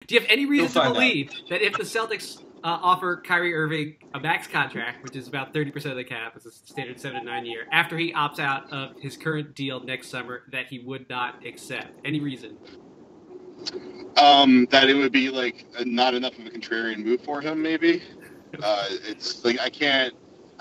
Do you have any You'll reason to find out. believe that if the Celtics offer Kyrie Irving a max contract, which is about 30% of the cap, it's a standard 7 to 9 year, after he opts out of his current deal next summer, that he would not accept? Any reason? That it would be like not enough of a contrarian move for him, maybe. It's like I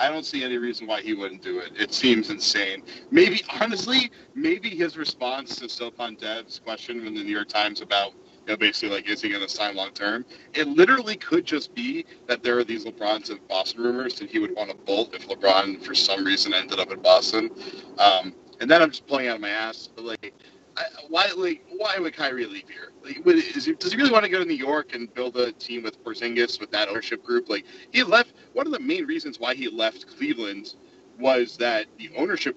don't see any reason why he wouldn't do it. It seems insane. Maybe, honestly, maybe his response to Sopan Dev's question in the New York Times about, basically like, is he going to sign long term? It literally could just be that there are these LeBron to Boston rumors and he would want to bolt if LeBron for some reason ended up in Boston. And then I'm just pulling out of my ass, but like, why would Kyrie leave here? Like, does he really want to go to New York and build a team with Porzingis with that ownership group? Like, he left. One of the main reasons why he left Cleveland was that the ownership,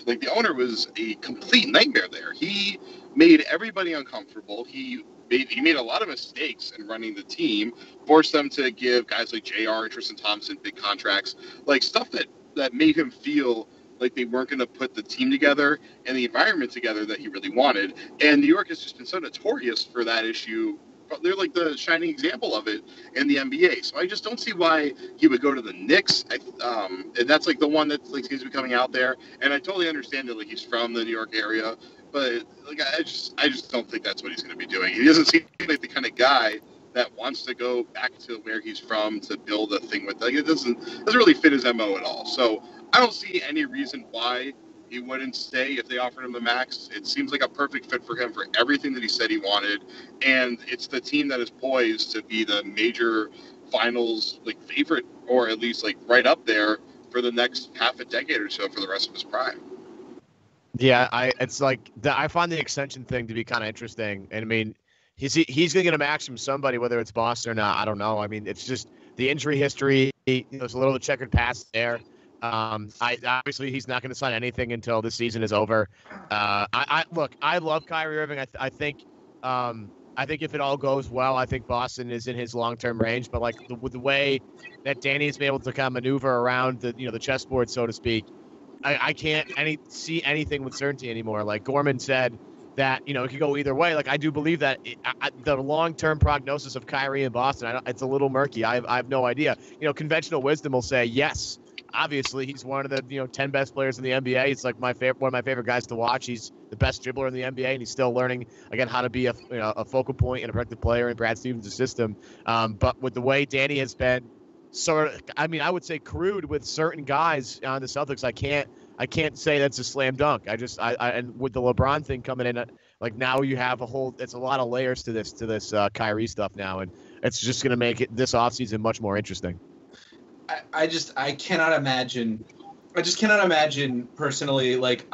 like the owner was a complete nightmare there. He made everybody uncomfortable. He made a lot of mistakes in running the team, forced them to give guys like JR and Tristan Thompson big contracts, like stuff that made him feel like they weren't going to put the team together and the environment together that he really wanted. And New York has just been so notorious for that issue. They're like the shining example of it in the NBA. So I just don't see why he would go to the Knicks. And that's like the one that like seems to be coming out there. And I totally understand that like he's from the New York area, but like I just don't think that's what he's going to be doing. He doesn't seem like the kind of guy that wants to go back to where he's from to build a thing with. Like it doesn't really fit his MO at all. So I don't see any reason why he wouldn't stay if they offered him the max. It seems like a perfect fit for him for everything that he said he wanted, and it's the team that is poised to be the major finals like favorite, or at least like right up there for the next half a decade or so for the rest of his prime. Yeah, it's like I find the extension thing to be kind of interesting, and I mean, he's going to get a max from somebody, whether it's Boston or not. I don't know. I mean, it's just the injury history. There's a little checkered past there. Obviously he's not going to sign anything until this season is over. I love Kyrie Irving. I think if it all goes well, I think Boston is in his long-term range. But like with the way that Danny's been able to kind of maneuver around the chessboard, so to speak, I can't see anything with certainty anymore. Like Gorman said that it could go either way. Like I do believe that the long-term prognosis of Kyrie in Boston, it's a little murky. I have no idea. Conventional wisdom will say yes. Obviously, he's one of the 10 best players in the NBA. He's like one of my favorite guys to watch. He's the best dribbler in the NBA, and he's still learning again how to be a focal point and a productive player in Brad Stevens' system. But with the way Danny has been, I would say crude with certain guys on the Celtics. I can't say that's a slam dunk. And with the LeBron thing coming in, like now you have it's a lot of layers to this Kyrie stuff now, and it's just going to make this offseason much more interesting. I cannot imagine. I just cannot imagine personally like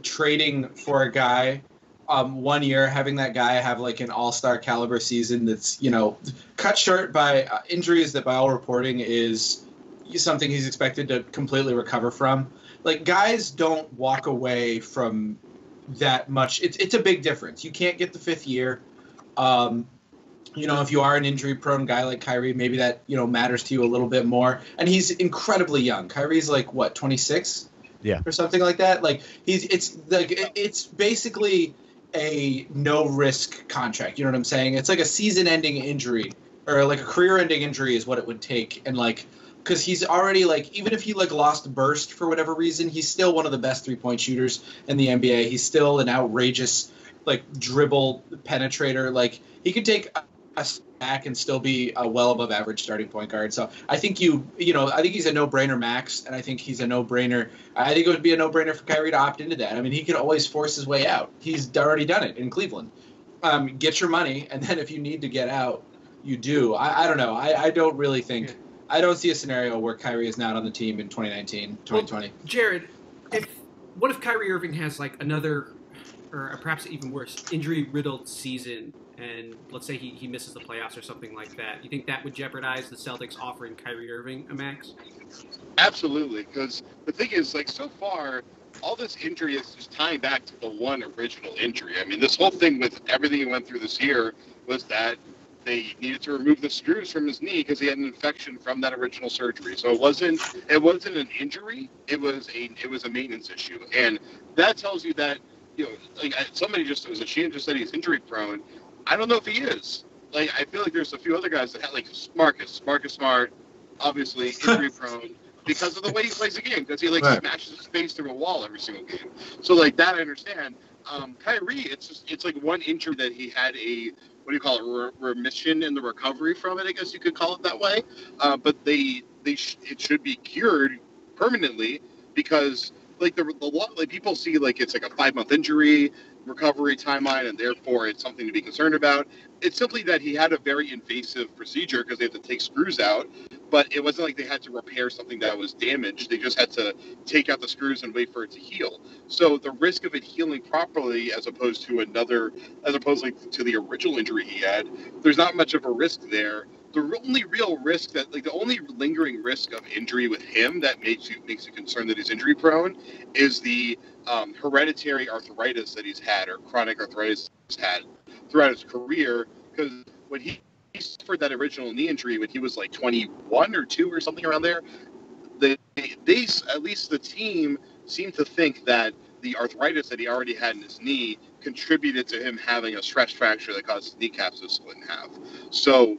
trading for a guy 1 year, having that guy have like an all-star caliber season that's cut short by injuries that by all reporting is something he's expected to completely recover from. Like guys don't walk away from that much. It's a big difference. You can't get the fifth year. If you are an injury-prone guy like Kyrie, maybe that, matters to you a little bit more. And he's incredibly young. Kyrie's like, what, 26? Yeah. Or something like that? Like, it's basically a no-risk contract. You know what I'm saying? It's like a season-ending injury, or like a career-ending injury is what it would take. And, like, because he's already, like, even if he, like, lost burst for whatever reason, he's still one of the best three-point shooters in the NBA. He's still an outrageous, like, dribble penetrator. Like, he could take a back and still be a well above average starting point guard. So I think I think he's a no-brainer max, and I think he's a no-brainer. I think it would be a no-brainer for Kyrie to opt into that. I mean, he could always force his way out. He's already done it in Cleveland. Get your money, and then if you need to get out, you do. I don't know. I don't really think – I don't see a scenario where Kyrie is not on the team in 2019, 2020. Well, Jared, what if Kyrie Irving has like another or perhaps even worse, injury-riddled season, and let's say he misses the playoffs or something like that, you think that would jeopardize the Celtics offering Kyrie Irving a max? Absolutely, because the thing is, like, so far, all this injury is just tying back to the one original injury. I mean, this whole thing with everything he went through this year was that they needed to remove the screws from his knee because he had an infection from that original surgery. So it wasn't an injury; it was a maintenance issue, and that tells you that, you know, like somebody just was ashamed to say he's injury prone. I don't know if he is. like I feel like there's a few other guys that had like Marcus Smart, obviously injury prone because of the way he plays the game, because he like smashes his face through a wall every single game. So like that I understand. Kyrie, it's like one injury that he had a what do you call it remission in the recovery from it, I guess you could call it that way. But it should be cured permanently because like the law, like people see like it's like a 5-month injury recovery timeline and therefore it's something to be concerned about. It's simply that he had a very invasive procedure because they had to take screws out, but it wasn't like they had to repair something that was damaged. They just had to take out the screws and wait for it to heal. So the risk of it healing properly as opposed to like to the original injury he had, there's not much of a risk there. The only real risk that, like, the only lingering risk of injury with him that makes you concerned that he's injury prone is the hereditary arthritis that he's had or chronic arthritis he's had throughout his career. Because when he suffered that original knee injury when he was like 21 or 2 or something around there, they at least the team seemed to think that the arthritis that he already had in his knee contributed to him having a stress fracture that caused his kneecaps to split in half. So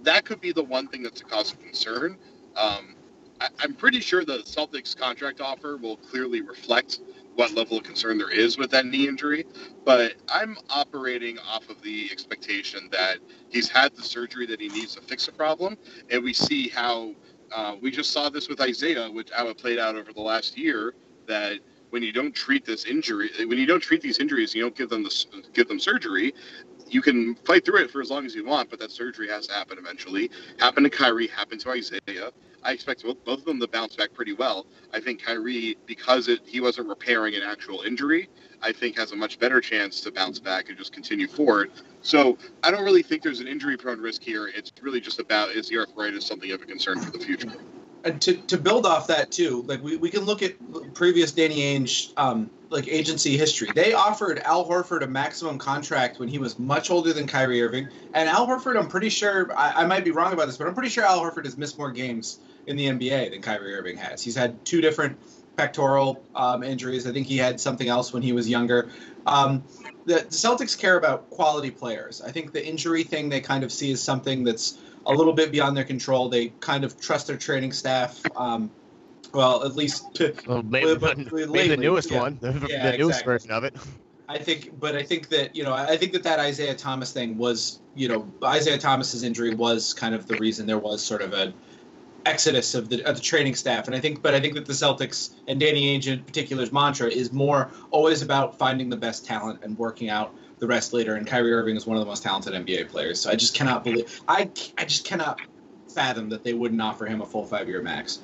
that could be the one thing that's a cause of concern. I'm pretty sure the Celtics contract offer will clearly reflect what level of concern there is with that knee injury, but I'm operating off of the expectation that he's had the surgery that he needs to fix the problem, and we see how we just saw this with Isaiah, how it played out over the last year, that when you don't treat these injuries, you don't give them surgery, you can fight through it for as long as you want, but that surgery has to happen eventually. Happened to Kyrie, happened to Isaiah. I expect both of them to bounce back pretty well. I think Kyrie, because he wasn't repairing an actual injury, I think has a much better chance to bounce back and just continue forward. So I don't really think there's an injury-prone risk here. It's really just about, is the arthritis something of a concern for the future? And to build off that too, like we can look at previous Danny Ainge like agency history. They offered Al Horford a maximum contract when he was much older than Kyrie Irving. And Al Horford, I'm pretty sure, I might be wrong about this, but I'm pretty sure Al Horford has missed more games in the NBA than Kyrie Irving has. He's had 2 different pectoral injuries. I think he had something else when he was younger. The Celtics care about quality players. I think the injury thing they kind of see as something that's a little bit beyond their control. They kind of trust their training staff. Well, at least maybe the newest one, the newest version of it. I think that I think that Isaiah Thomas thing was, Isaiah Thomas's injury was kind of the reason there was sort of an exodus of the training staff. And I think that the Celtics and Danny Ainge in particular's mantra is more always about finding the best talent and working out the rest later. And Kyrie Irving is one of the most talented NBA players. So I just cannot believe, I just cannot fathom that they wouldn't offer him a full 5-year max.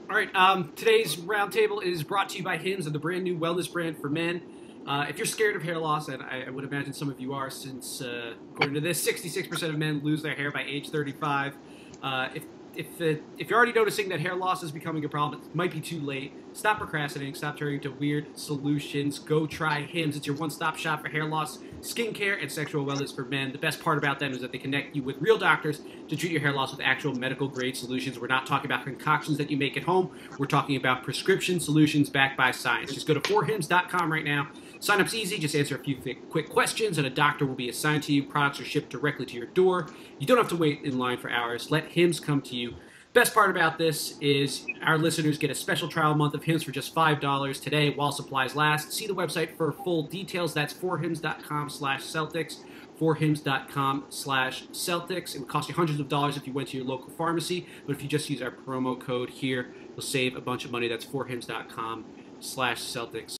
All right, today's roundtable is brought to you by Hims and the brand new wellness brand for men. If you're scared of hair loss, and I would imagine some of you are, since according to this, 66% of men lose their hair by age 35. If you're already noticing that hair loss is becoming a problem, it might be too late. Stop procrastinating. Stop turning to weird solutions. Go try Hims. It's your one-stop shop for hair loss, skincare, and sexual wellness for men. The best part about them is that they connect you with real doctors to treat your hair loss with actual medical-grade solutions. We're not talking about concoctions that you make at home. We're talking about prescription solutions backed by science. Just go to 4hims.com right now. Sign up's easy. Just answer a few quick questions, and a doctor will be assigned to you. Products are shipped directly to your door. You don't have to wait in line for hours. Let Hims come to you. Best part about this is our listeners get a special trial month of Hims for just $5 today while supplies last. See the website for full details. That's 4hims.com/Celtics. 4hims.com/Celtics. It would cost you hundreds of dollars if you went to your local pharmacy, but if you just use our promo code here, you'll save a bunch of money. That's 4hims.com/Celtics.